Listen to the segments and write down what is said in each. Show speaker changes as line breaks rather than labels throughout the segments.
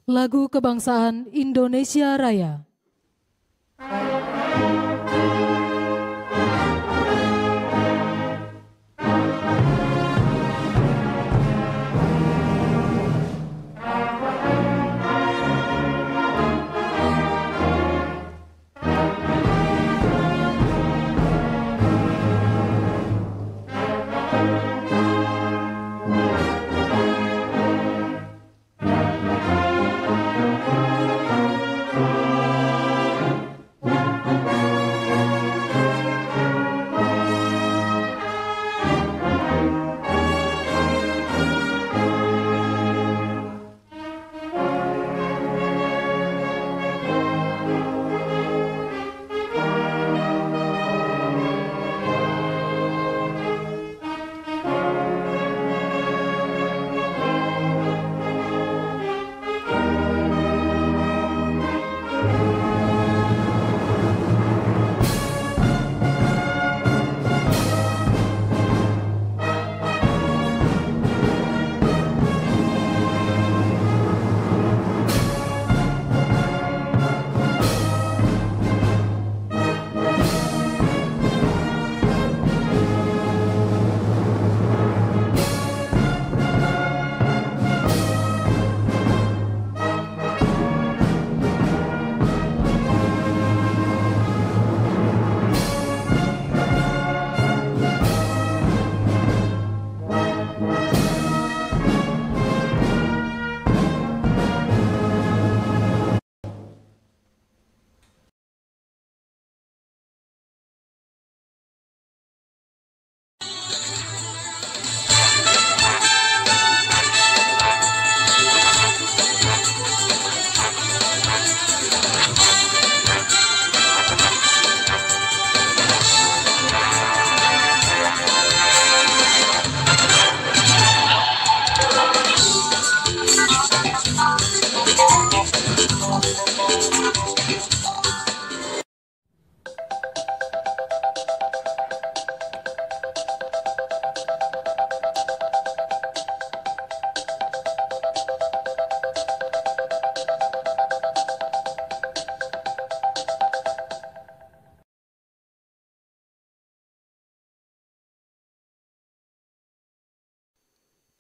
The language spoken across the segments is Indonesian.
Lagu Kebangsaan Indonesia Raya.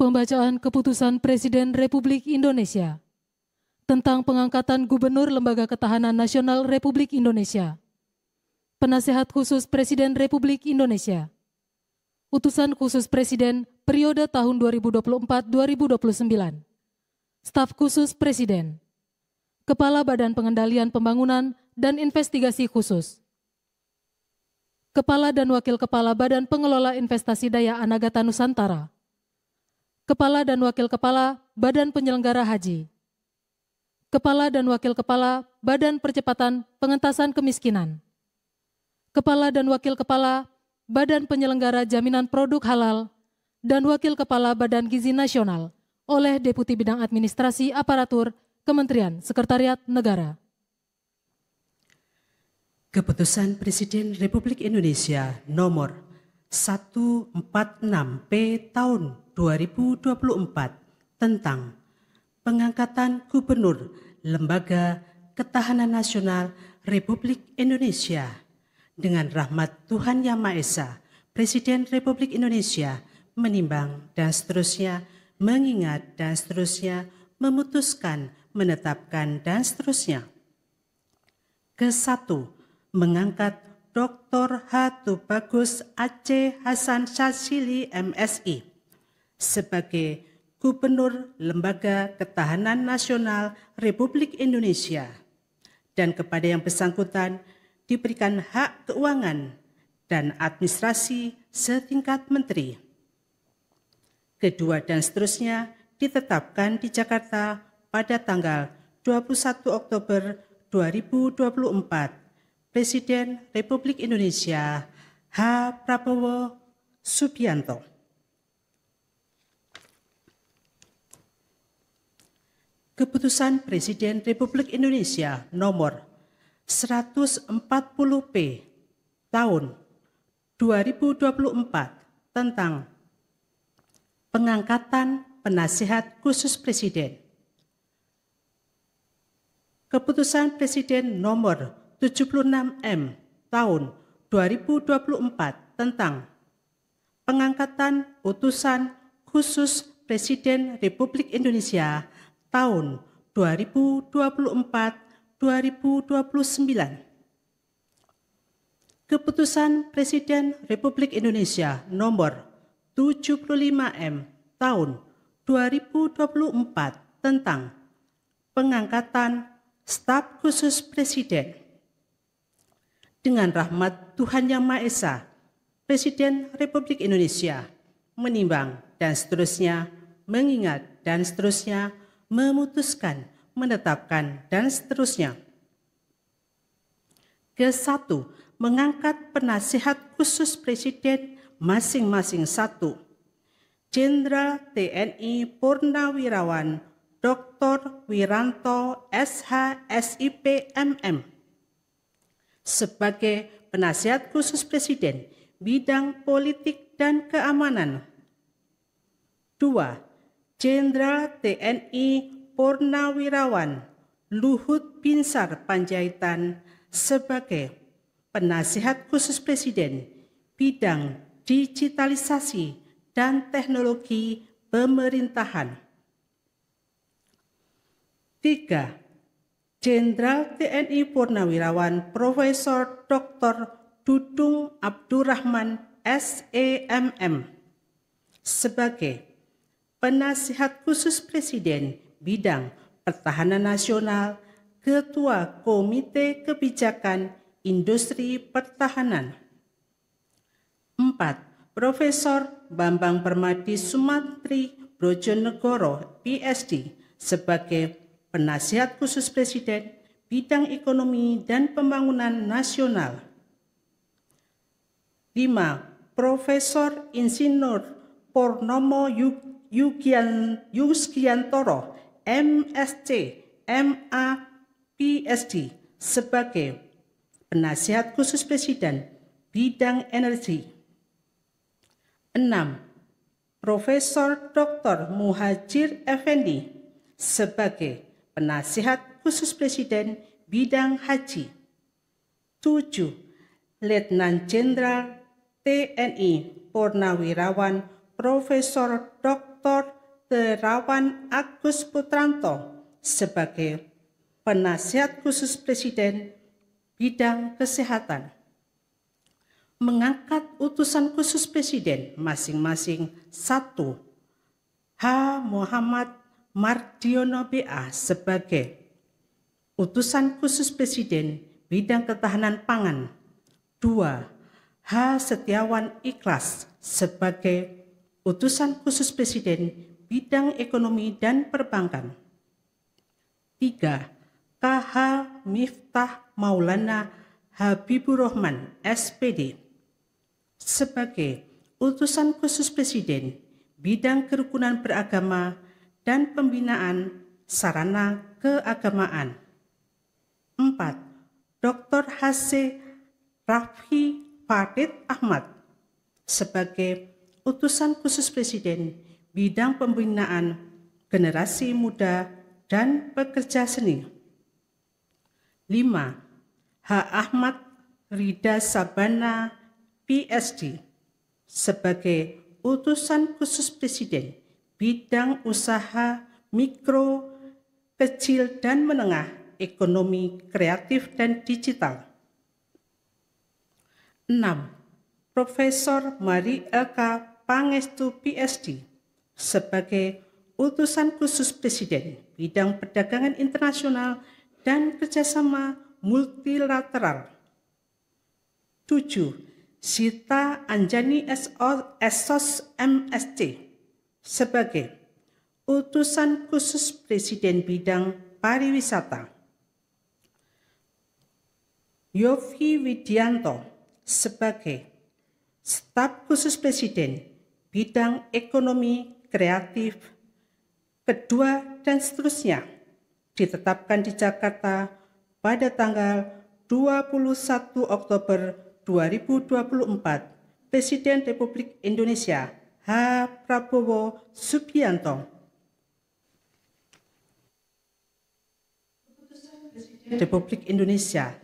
Pembacaan Keputusan Presiden Republik Indonesia tentang pengangkatan Gubernur Lembaga Ketahanan Nasional Republik Indonesia. Penasehat Khusus Presiden Republik Indonesia. Utusan Khusus Presiden periode tahun 2024-2029. Staf Khusus Presiden. Kepala Badan Pengendalian Pembangunan dan Investigasi Khusus. Kepala dan Wakil Kepala Badan Pengelola Investasi Daya Anagata Nusantara. Kepala dan Wakil Kepala Badan Penyelenggara Haji. Kepala dan Wakil Kepala Badan Percepatan Pengentasan Kemiskinan. Kepala dan Wakil Kepala Badan Penyelenggara Jaminan Produk Halal dan Wakil Kepala Badan Gizi Nasional oleh Deputi Bidang Administrasi Aparatur Kementerian Sekretariat Negara.
Keputusan Presiden Republik Indonesia nomor 146P tahun 2024 tentang pengangkatan Gubernur Lembaga Ketahanan Nasional Republik Indonesia. Dengan rahmat Tuhan Yang Maha Esa, Presiden Republik Indonesia menimbang dan seterusnya, mengingat dan seterusnya, memutuskan, menetapkan dan seterusnya. Ke-1, mengangkat Dr. H. Tubagus Aceh Hasan Syadzili MSI sebagai Gubernur Lembaga Ketahanan Nasional Republik Indonesia dan kepada yang bersangkutan diberikan hak keuangan dan administrasi setingkat menteri. Kedua dan seterusnya ditetapkan di Jakarta pada tanggal 21 Oktober 2024. Presiden Republik Indonesia H. Prabowo Subianto. Keputusan Presiden Republik Indonesia nomor 140P tahun 2024 tentang pengangkatan Penasehat Khusus Presiden. Keputusan Presiden nomor 76M tahun 2024 tentang pengangkatan utusan khusus Presiden Republik Indonesia tahun 2024-2029. Keputusan Presiden Republik Indonesia nomor 75M tahun 2024 tentang pengangkatan staf khusus Presiden. Dengan rahmat Tuhan Yang Maha Esa, Presiden Republik Indonesia menimbang dan seterusnya, mengingat dan seterusnya, memutuskan, menetapkan dan seterusnya. Ke-1, mengangkat penasihat khusus Presiden masing-masing 1. Jenderal TNI Purnawirawan Dr. Wiranto SH SIP MM sebagai penasihat khusus Presiden bidang politik dan keamanan. 2. Jenderal TNI Purnawirawan Luhut Binsar Panjaitan sebagai penasihat khusus Presiden bidang digitalisasi dan teknologi pemerintahan. 3. Jenderal TNI Purnawirawan Profesor Dr. Dudung Abdurrahman SEMM sebagai penasihat khusus Presiden bidang pertahanan nasional, Ketua Komite Kebijakan Industri Pertahanan. 4. Profesor Bambang Permadi Sumantri Brojonegoro PSD sebagai penasihat khusus Presiden bidang ekonomi dan pembangunan nasional. 5. Profesor Insinyur Purnomo Yusgiantoro MSc MA PSD sebagai penasihat khusus Presiden bidang energi. 6. Profesor Dr. Muhajir Effendi sebagai penasihat khusus Presiden bidang haji. 7. Letnan Jenderal TNI Purnawirawan Profesor Dr. Terawan Agus Putranto sebagai penasihat khusus Presiden bidang kesehatan. Mengangkat utusan khusus Presiden masing-masing 1. H. Muhammad Mardiono BA sebagai utusan khusus Presiden bidang ketahanan pangan. 2. H. Setiawan Ikhlas sebagai utusan khusus Presiden bidang ekonomi dan perbankan. 3. KH Miftah Maulana Habibur Rahman SPD sebagai utusan khusus Presiden bidang kerukunan beragama dan pembinaan sarana keagamaan. 4. Dr. H.C. Raffi Farid Ahmad sebagai utusan khusus Presiden bidang pembinaan generasi muda dan pekerja seni. 5. H. Ahmad Rida Sabana PSD sebagai utusan khusus Presiden bidang usaha mikro, kecil dan menengah, ekonomi kreatif dan digital. 6. Profesor Mari LK Pangestu PSD sebagai utusan khusus Presiden bidang perdagangan internasional dan kerjasama multilateral. 7. Sita Anjani SOS MSc sebagai utusan khusus Presiden bidang pariwisata. Yofi Widianto sebagai staf khusus Presiden bidang ekonomi kreatif, kedua dan seterusnya ditetapkan di Jakarta pada tanggal 21 Oktober 2024. Presiden Republik Indonesia H. Prabowo Subianto. Keputusan Presiden Republik Indonesia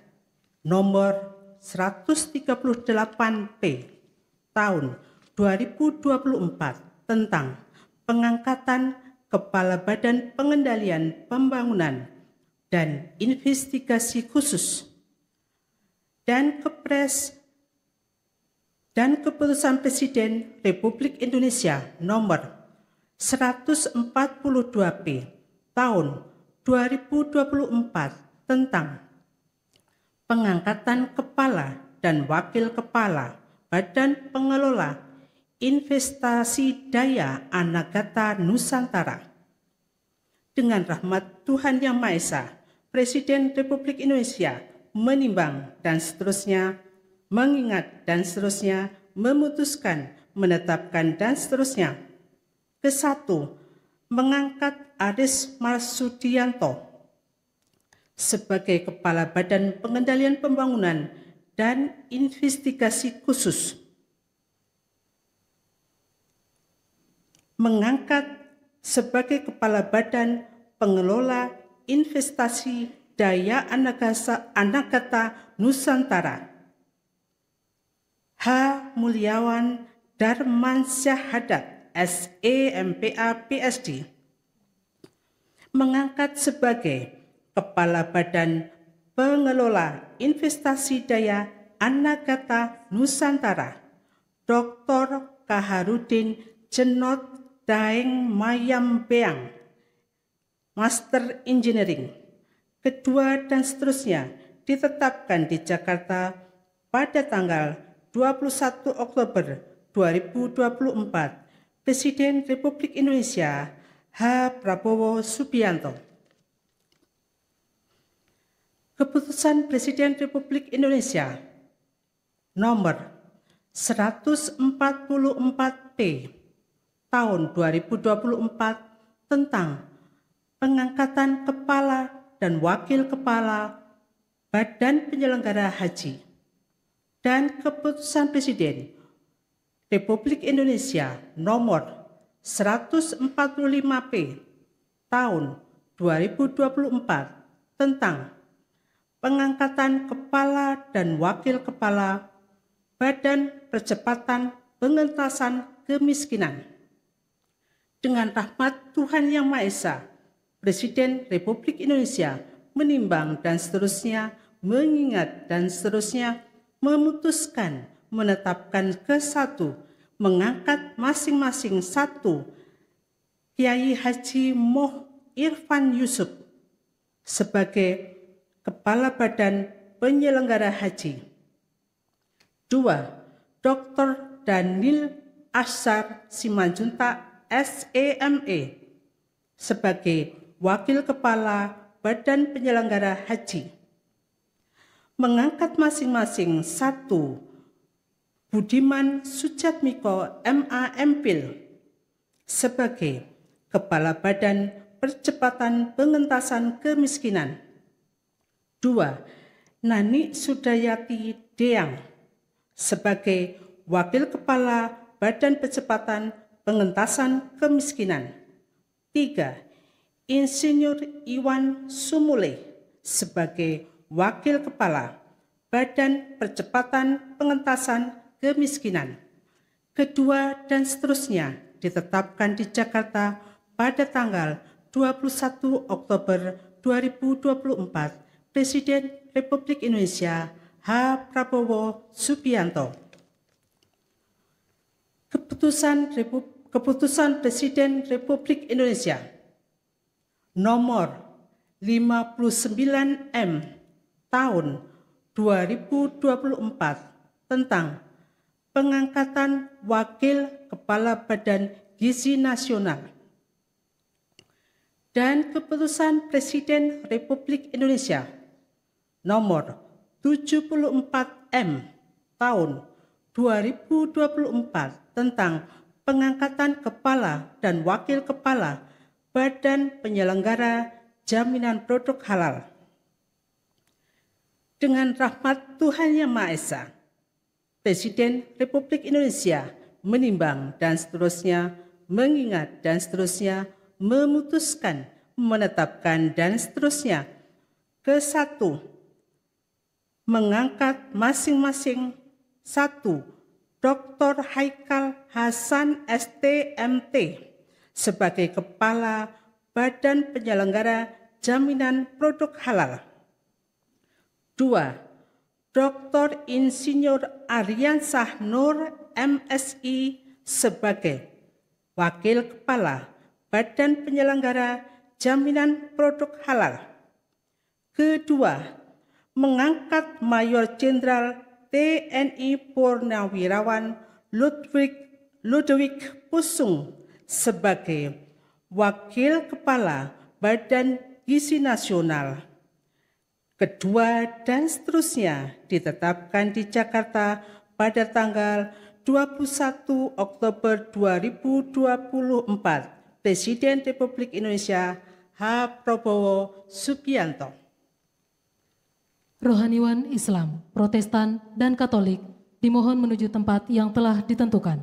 nomor 138P tahun 2024 tentang pengangkatan Kepala Badan Pengendalian Pembangunan dan Investigasi Khusus dan Keputusan Presiden Republik Indonesia nomor 142P tahun 2024 tentang pengangkatan Kepala dan Wakil Kepala Badan Pengelola Investasi Daya Anagata Nusantara. Dengan rahmat Tuhan Yang Maha Esa, Presiden Republik Indonesia menimbang dan seterusnya, mengingat dan seterusnya, memutuskan, menetapkan dan seterusnya. Ke-1, mengangkat Aris Marsudianto sebagai Kepala Badan Pengendalian Pembangunan dan Investigasi Khusus. Mengangkat sebagai Kepala Badan Pengelola Investasi Daya Anagata Nusantara H. Mulyawan Darmansyahadat SEMPA PSD. Mengangkat sebagai Kepala Badan Pengelola Investasi Daya Anagata Nusantara Dr. Kaharudin Jenot Daeng Mayambeang, Master Engineering. Kedua dan seterusnya ditetapkan di Jakarta pada tanggal 21 Oktober 2024. Presiden Republik Indonesia H. Prabowo Subianto. Keputusan Presiden Republik Indonesia nomor 144P tahun 2024 tentang pengangkatan Kepala dan Wakil Kepala Badan Penyelenggara Haji dan Keputusan Presiden Republik Indonesia nomor 145P tahun 2024 tentang pengangkatan Kepala dan Wakil Kepala Badan Percepatan Pengentasan Kemiskinan. Dengan rahmat Tuhan Yang Maha Esa, Presiden Republik Indonesia menimbang dan seterusnya, mengingat dan seterusnya, memutuskan, menetapkan ke-1, mengangkat masing-masing 1 Kiai Haji Moh Irfan Yusuf sebagai Kepala Badan Penyelenggara Haji. 2. Dr. Daniel Ashar Simanjuntak SEME sebagai Wakil Kepala Badan Penyelenggara Haji. Mengangkat masing-masing 1 Budiman Sujatmiko MA MPhil sebagai Kepala Badan Percepatan Pengentasan Kemiskinan. 2. Nani Sudayati Deang sebagai Wakil Kepala Badan Percepatan Pengentasan Kemiskinan. 3. Insinyur Iwan Sumule sebagai Wakil Kepala Badan Percepatan Pengentasan Kemiskinan. Kedua dan seterusnya ditetapkan di Jakarta pada tanggal 21 Oktober 2024. Presiden Republik Indonesia H. Prabowo Subianto. Keputusan Presiden Republik Indonesia nomor 59M tahun 2024 tentang pengangkatan Wakil Kepala Badan Gizi Nasional dan Keputusan Presiden Republik Indonesia nomor 74M tahun 2024 tentang pengangkatan Kepala dan Wakil Kepala Badan Penyelenggara Jaminan Produk Halal. Dengan rahmat Tuhan Yang Maha Esa, Presiden Republik Indonesia menimbang dan seterusnya, mengingat dan seterusnya, memutuskan, menetapkan dan seterusnya, ke-1, mengangkat masing-masing 1. Dr. Haikal Hasan ST.MT sebagai Kepala Badan Penyelenggara Jaminan Produk Halal. 2. Dr. Insinyur Aryansah Nur MSI sebagai Wakil Kepala Badan Penyelenggara Jaminan Produk Halal. Kedua, mengangkat Mayor Jenderal TNI Purnawirawan Ludwig Pusung sebagai Wakil Kepala Badan Gizi Nasional. Kedua dan seterusnya ditetapkan di Jakarta pada tanggal 21 Oktober 2024. Presiden Republik Indonesia H. Prabowo Subianto.
Rohaniwan Islam, Protestan, dan Katolik dimohon menuju tempat yang telah ditentukan.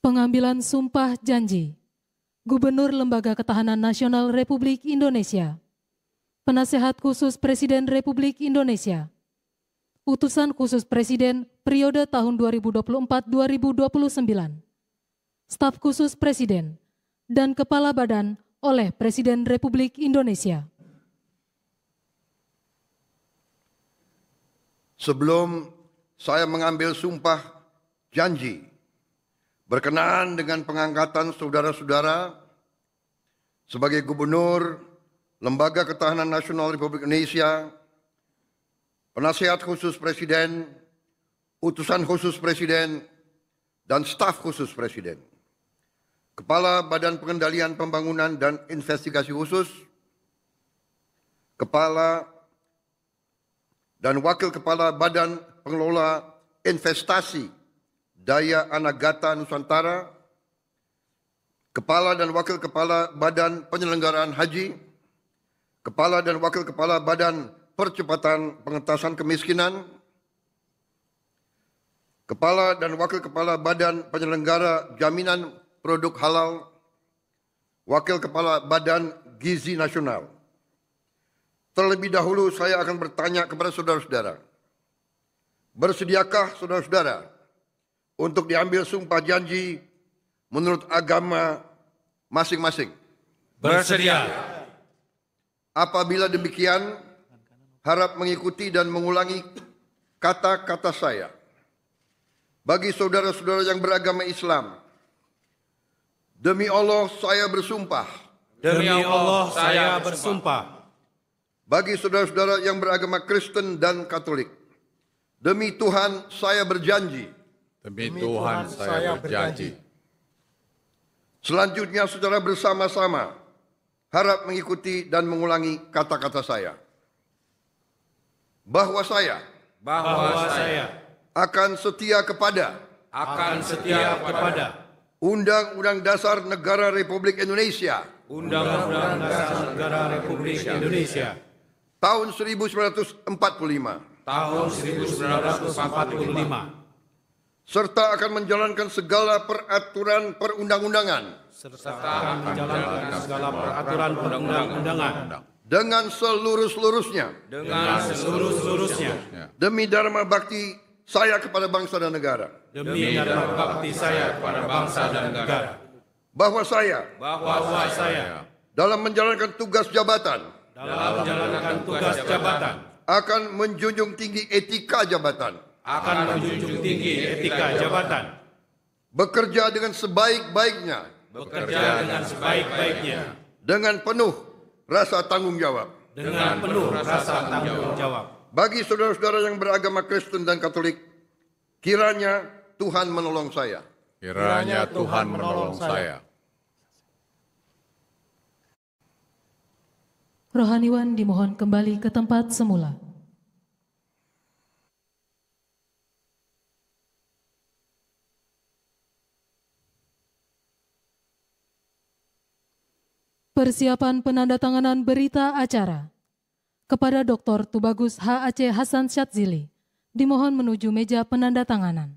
Pengambilan sumpah janji Gubernur Lembaga Ketahanan Nasional Republik Indonesia, Penasehat Khusus Presiden Republik Indonesia, Utusan Khusus Presiden periode tahun 2024-2029, Staf Khusus Presiden, dan Kepala Badan oleh Presiden Republik Indonesia.
Sebelum saya mengambil sumpah janji berkenaan dengan pengangkatan saudara-saudara sebagai Gubernur Lembaga Ketahanan Nasional Republik Indonesia, Penasehat Khusus Presiden, Utusan Khusus Presiden, dan Staf Khusus Presiden, Kepala Badan Pengendalian Pembangunan dan Investigasi Khusus, Kepala dan Wakil Kepala Badan Pengelola Investasi Daya Anagata Nusantara, Kepala dan Wakil Kepala Badan Penyelenggaraan Haji, Kepala dan Wakil Kepala Badan Percepatan Pengentasan Kemiskinan, Kepala dan Wakil Kepala Badan Penyelenggara Jaminan Produk Halal, Wakil Kepala Badan Gizi Nasional. Terlebih dahulu saya akan bertanya kepada saudara-saudara, bersediakah saudara-saudara untuk diambil sumpah janji menurut agama masing-masing?
Bersedia.
Apabila demikian, harap mengikuti dan mengulangi kata-kata saya. Bagi saudara-saudara yang beragama Islam, demi Allah saya bersumpah.
Demi Allah saya bersumpah.
Bagi saudara-saudara yang beragama Kristen dan Katolik, demi Tuhan saya berjanji.
Demi Tuhan saya berjanji.
Selanjutnya saudara bersama-sama harap mengikuti dan mengulangi kata-kata saya. Bahwa saya akan setia kepada Undang-Undang Dasar Negara Republik Indonesia
Undang-Undang Dasar Negara Republik Indonesia
tahun 1945 serta akan menjalankan segala peraturan perundang-undangan dengan seluruh-seluruhnya demi dharma bakti saya kepada bangsa dan negara. Bahwa saya dalam menjalankan tugas jabatan akan menjunjung tinggi etika jabatan. Bekerja dengan sebaik-baiknya. Dengan penuh rasa tanggung jawab. Bagi saudara-saudara yang beragama Kristen dan Katolik, kiranya Tuhan menolong saya.
Rohaniwan dimohon kembali ke tempat semula. Persiapan penandatanganan berita acara kepada Dr. Tubagus H.A.C. Hasan Syadzili, dimohon menuju meja penandatanganan.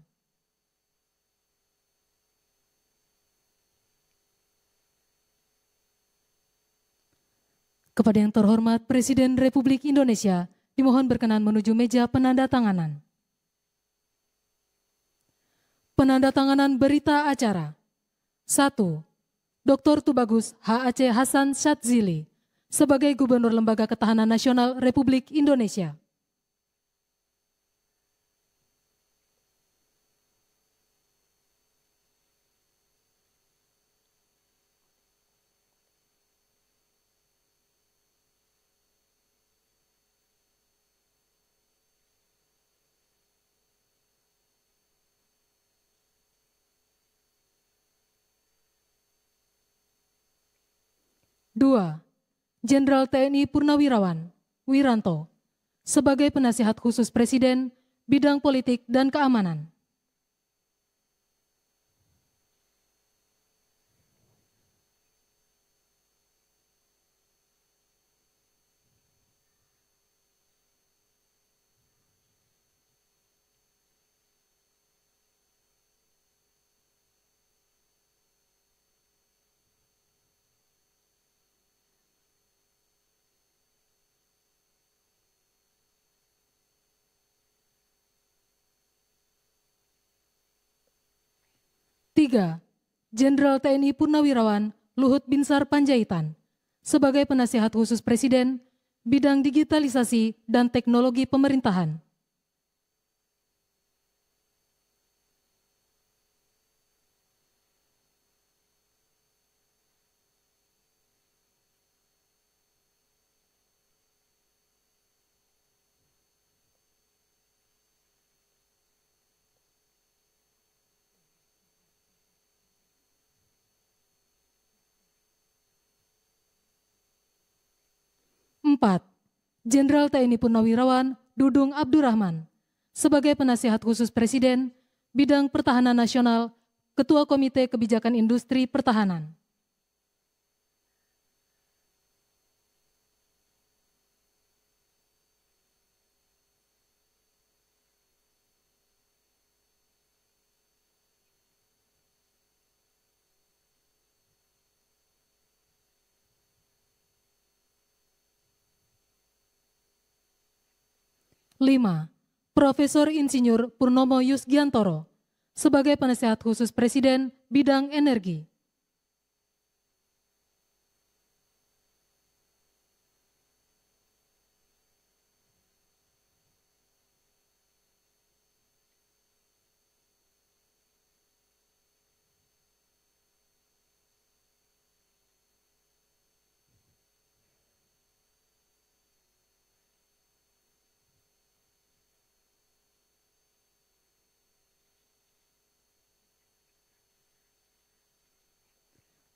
Kepada yang terhormat Presiden Republik Indonesia, dimohon berkenan menuju meja penandatanganan. Penandatanganan berita acara. 1. Dr. Tubagus H.A.C. Hasan Syadzili sebagai Gubernur Lembaga Ketahanan Nasional Republik Indonesia. 2. Jenderal TNI Purnawirawan Wiranto sebagai Penasihat Khusus Presiden Bidang Politik dan Keamanan. 3. Jenderal TNI Purnawirawan Luhut Binsar Panjaitan sebagai Penasihat Khusus Presiden Bidang Digitalisasi dan Teknologi Pemerintahan. 4. Jenderal TNI Purnawirawan Dudung Abdurrahman sebagai Penasihat Khusus Presiden Bidang Pertahanan Nasional, Ketua Komite Kebijakan Industri Pertahanan. 5. Profesor Insinyur Purnomo Yusgiantoro sebagai Penasihat Khusus Presiden Bidang Energi.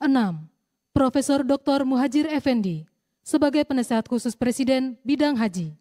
6. Profesor Dr. Muhajir Effendi sebagai Penasihat Khusus Presiden Bidang Haji.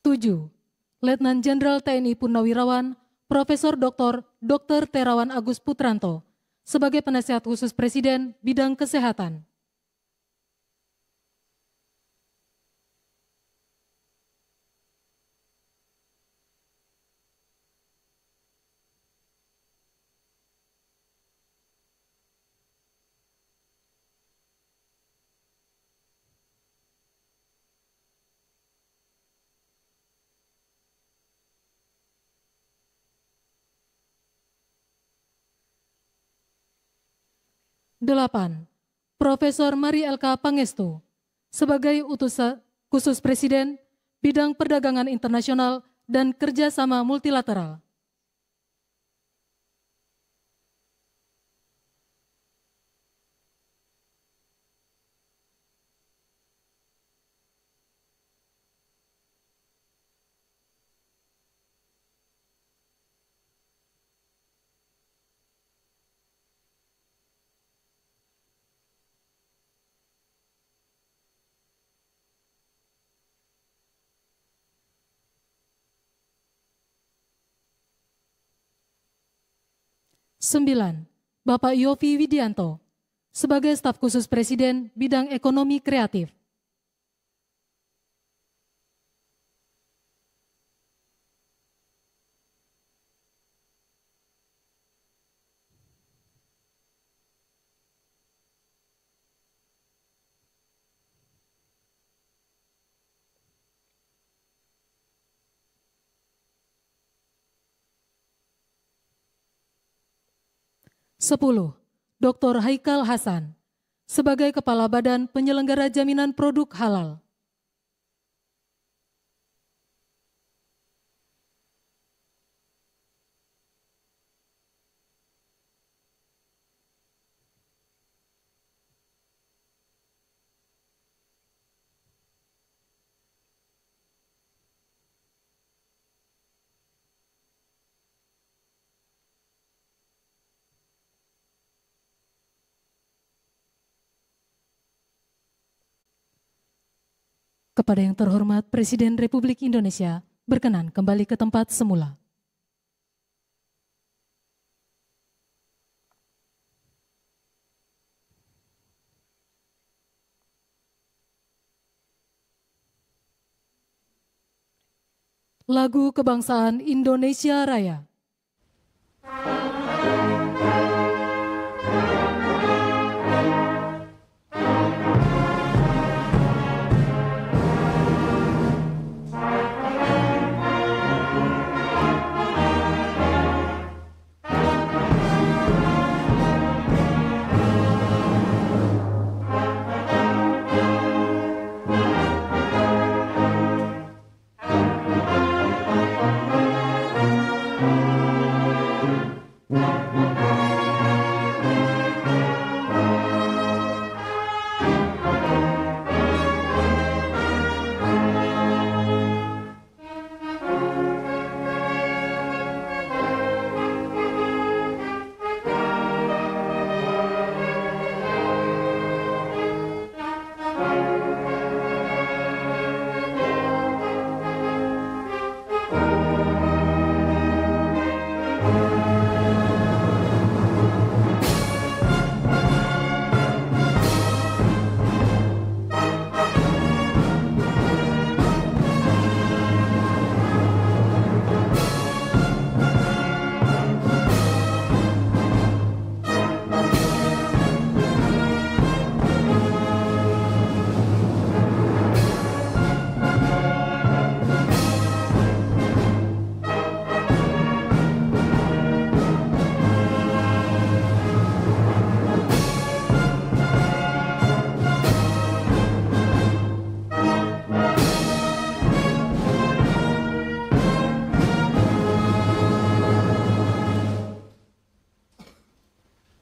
7. Letnan Jenderal TNI Purnawirawan Profesor Dr. Terawan Agus Putranto sebagai Penasihat Khusus Presiden Bidang Kesehatan. 8. Profesor Mari Elka Pangestu sebagai Utusan Khusus Presiden Bidang Perdagangan Internasional dan Kerjasama Multilateral. 9. Bapak Yofi Widianto, sebagai staf khusus Presiden bidang ekonomi kreatif. 10. Dr. Haikal Hasan, sebagai Kepala Badan Penyelenggara Jaminan Produk Halal. 11. Kepada yang terhormat Presiden Republik Indonesia, berkenan kembali ke tempat semula. Lagu Kebangsaan Indonesia Raya.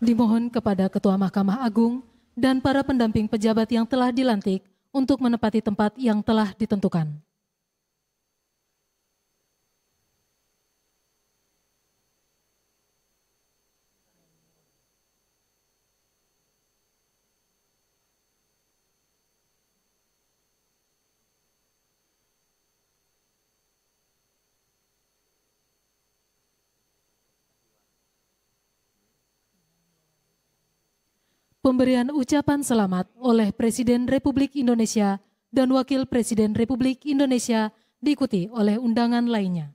Dimohon kepada Ketua Mahkamah Agung dan para pendamping pejabat yang telah dilantik untuk menempati tempat yang telah ditentukan. Pemberian ucapan selamat oleh Presiden Republik Indonesia dan Wakil Presiden Republik Indonesia diikuti oleh undangan lainnya.